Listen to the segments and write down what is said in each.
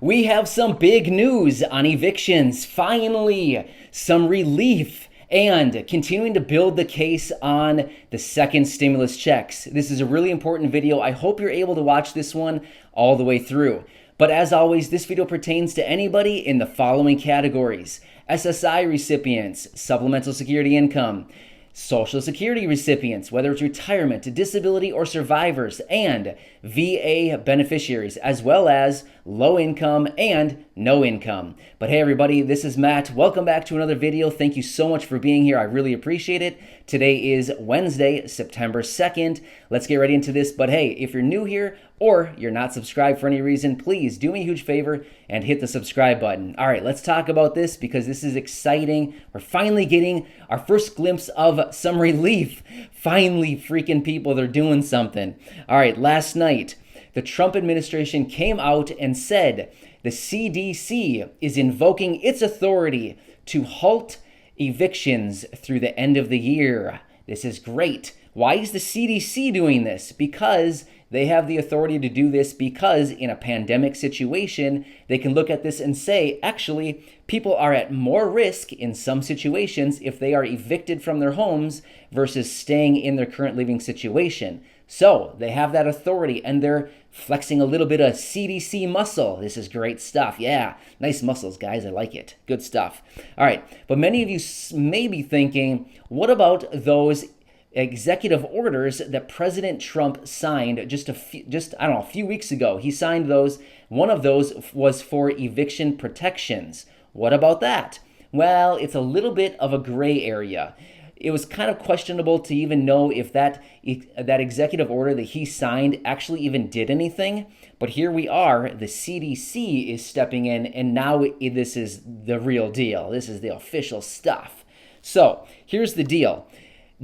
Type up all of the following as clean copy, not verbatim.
We have some big news on evictions. Finally, some relief and continuing to build the case on the second stimulus checks. This is a really important video. I hope you're able to watch this one all the way through. But as always, this video pertains to anybody in the following categories: SSI recipients, supplemental security income, Social Security recipients, whether it's retirement, disability, or survivors, and VA beneficiaries, as well as low income and no income. But hey everybody, this is Matt. Welcome back to another video. Thank you so much for being here. I really appreciate it. Today is Wednesday, September 2nd. Let's get right into this. But hey, if you're new here or you're not subscribed for any reason, please do me a huge favor and hit the subscribe button. All right, let's talk about this because this is exciting. We're finally getting our first glimpse of some relief. Finally, freaking people, they're doing something. All right, last night, the Trump administration came out and said the CDC is invoking its authority to halt evictions through the end of the year. This is great. Why is the CDC doing this? Because they have the authority to do this because in a pandemic situation, they can look at this and say, actually, people are at more risk in some situations if they are evicted from their homes versus staying in their current living situation. So they have that authority and they're flexing a little bit of CDC muscle. This is great stuff. Yeah, nice muscles, guys. I like it. Good stuff. All right, but many of you may be thinking, what about those executive orders that President Trump signed a few weeks ago? He signed those. One of those was for eviction protections. What about that? Well, it's a little bit of a gray area. It was kind of questionable to even know if that executive order that he signed actually even did anything. But here we are, the CDC is stepping in, and now this is the real deal. This is the official stuff. So here's the deal.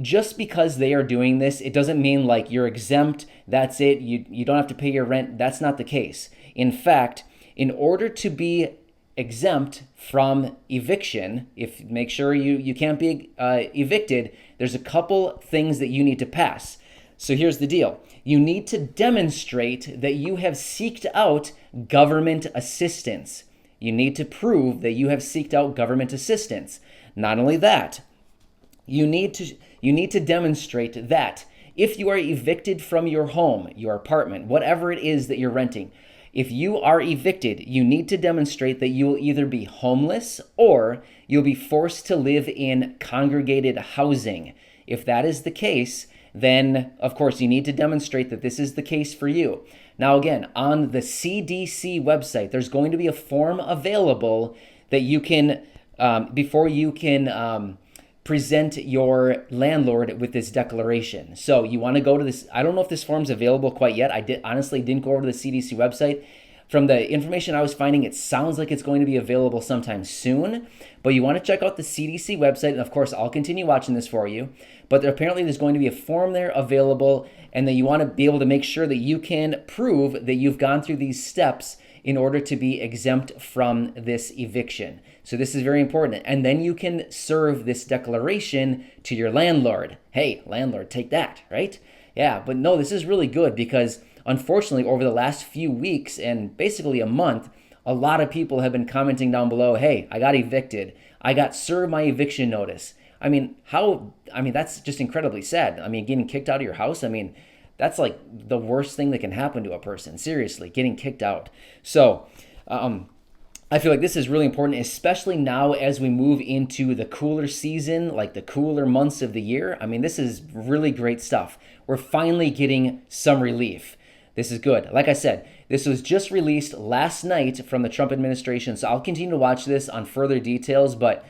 Just because they are doing this, it doesn't mean like you're exempt, that's it, you don't have to pay your rent. That's not the case. In fact, in order to be exempt from eviction, make sure you can't be evicted, there's a couple things that you need to pass. So here's the deal. You need to demonstrate that you have sought out government assistance. You need to prove that you have sought out government assistance. Not only that, you need to demonstrate that if you are evicted from your home, your apartment, whatever it is that you're renting, if you are evicted, you need to demonstrate that you will either be homeless or you'll be forced to live in congregated housing. If that is the case, then of course you need to demonstrate that this is the case for you. Now again, on the CDC website, there's going to be a form available that you can, before you can present your landlord with this declaration. So you want to go to this. I don't know if this form's available quite yet. I honestly didn't go over to the CDC website. From the information I was finding, it sounds like it's going to be available sometime soon, but you want to check out the CDC website. And of course, I'll continue watching this for you, but apparently there's going to be a form there available, and that you want to be able to make sure that you can prove that you've gone through these steps in order to be exempt from this eviction. So this is very important. And then you can serve this declaration to your landlord. Hey, landlord, take that, right? Yeah, but no, this is really good because unfortunately over the last few weeks and basically a month, a lot of people have been commenting down below, hey, I got evicted. I got served my eviction notice. That's just incredibly sad. Getting kicked out of your house, that's like the worst thing that can happen to a person. Seriously, getting kicked out. So I feel like this is really important, especially now as we move into the cooler season, like the cooler months of the year. This is really great stuff. We're finally getting some relief. This is good. Like I said, this was just released last night from the Trump administration. So I'll continue to watch this on further details, but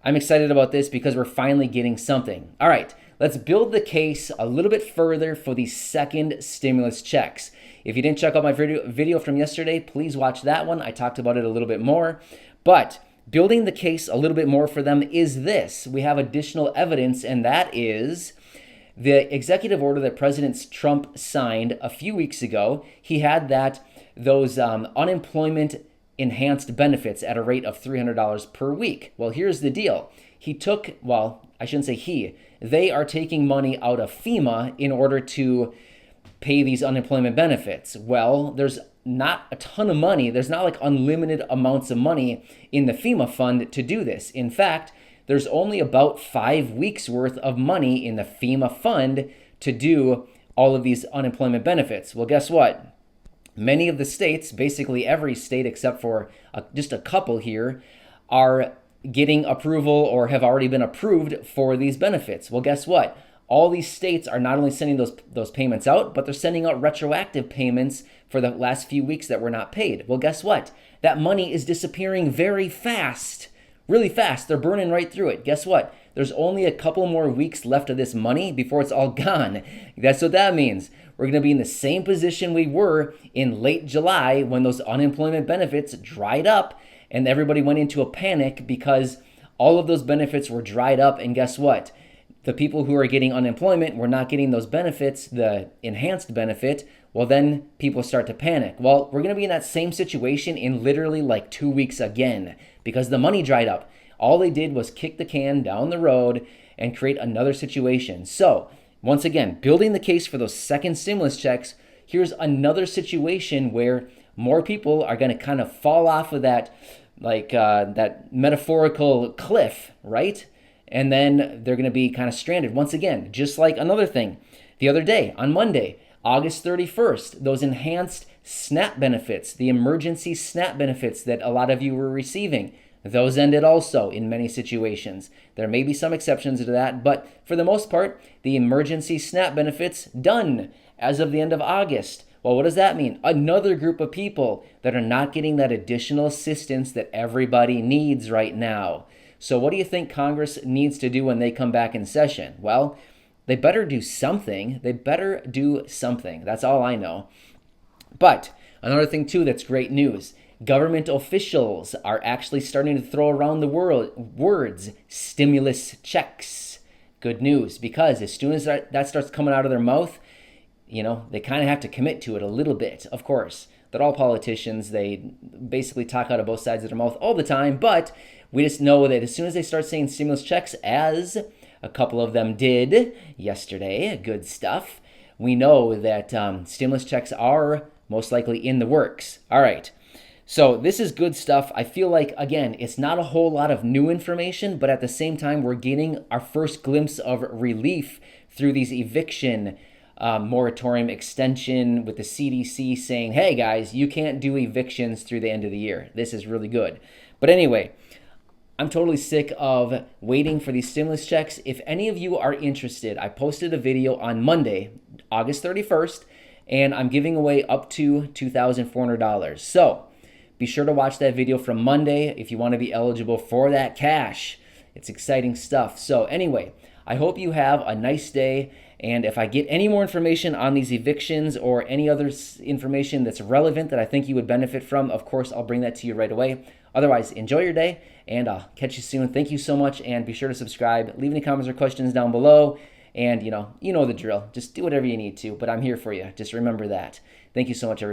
I'm excited about this because we're finally getting something. All right. Let's build the case a little bit further for the second stimulus checks. If you didn't check out my video from yesterday, please watch that one. I talked about it a little bit more. But building the case a little bit more for them is this. We have additional evidence, and that is the executive order that President Trump signed a few weeks ago. He had those unemployment enhanced benefits at a rate of $300 per week. Well, here's the deal. They are taking money out of FEMA in order to pay these unemployment benefits? Well, there's not a ton of money. There's not like unlimited amounts of money in the FEMA fund to do this. In fact, there's only about 5 weeks worth of money in the FEMA fund to do all of these unemployment benefits. Well, guess what? Many of the states, basically every state except for just a couple here, are getting approval or have already been approved for these benefits. Well, guess what? All these states are not only sending those payments out, but they're sending out retroactive payments for the last few weeks that were not paid. Well, guess what? That money is disappearing very fast, really fast. They're burning right through it. Guess what? There's only a couple more weeks left of this money before it's all gone. That's what that means. We're going to be in the same position we were in late July when those unemployment benefits dried up and everybody went into a panic because all of those benefits were dried up. And guess what? The people who are getting unemployment were not getting those benefits, the enhanced benefit. Well, then people start to panic. Well, we're going to be in that same situation in literally like 2 weeks again because the money dried up. All they did was kick the can down the road and create another situation. So once again, building the case for those second stimulus checks, here's another situation where more people are going to kind of fall off of that, that metaphorical cliff, right? And then they're going to be kind of stranded. Once again, just like another thing. The other day, on Monday, August 31st, those enhanced SNAP benefits, the emergency SNAP benefits that a lot of you were receiving, those ended also in many situations. There may be some exceptions to that, but for the most part, the emergency SNAP benefits done as of the end of August. Well, what does that mean? Another group of people that are not getting that additional assistance that everybody needs right now. So what do you think Congress needs to do when they come back in session? Well, they better do something. That's all I know. But another thing too that's great news. Government officials are actually starting to throw around the words stimulus checks. Good news, because as soon as that starts coming out of their mouth, they kind of have to commit to it a little bit. Of course, they're all politicians. They basically talk out of both sides of their mouth all the time, but we just know that as soon as they start saying stimulus checks, as a couple of them did yesterday, good stuff, we know that stimulus checks are most likely in the works. All right. So this is good stuff. I feel like, again, it's not a whole lot of new information, but at the same time, we're getting our first glimpse of relief through these eviction moratorium extension with the CDC saying, hey guys, you can't do evictions through the end of the year. This is really good. But anyway, I'm totally sick of waiting for these stimulus checks. If any of you are interested, I posted a video on Monday, August 31st, and I'm giving away up to $2,400. So be sure to watch that video from Monday if you want to be eligible for that cash. It's exciting stuff. So anyway, I hope you have a nice day. And if I get any more information on these evictions or any other information that's relevant that I think you would benefit from, of course, I'll bring that to you right away. Otherwise, enjoy your day, and I'll catch you soon. Thank you so much, and be sure to subscribe. Leave any comments or questions down below, and you know the drill. Just do whatever you need to, but I'm here for you. Just remember that. Thank you so much, everybody.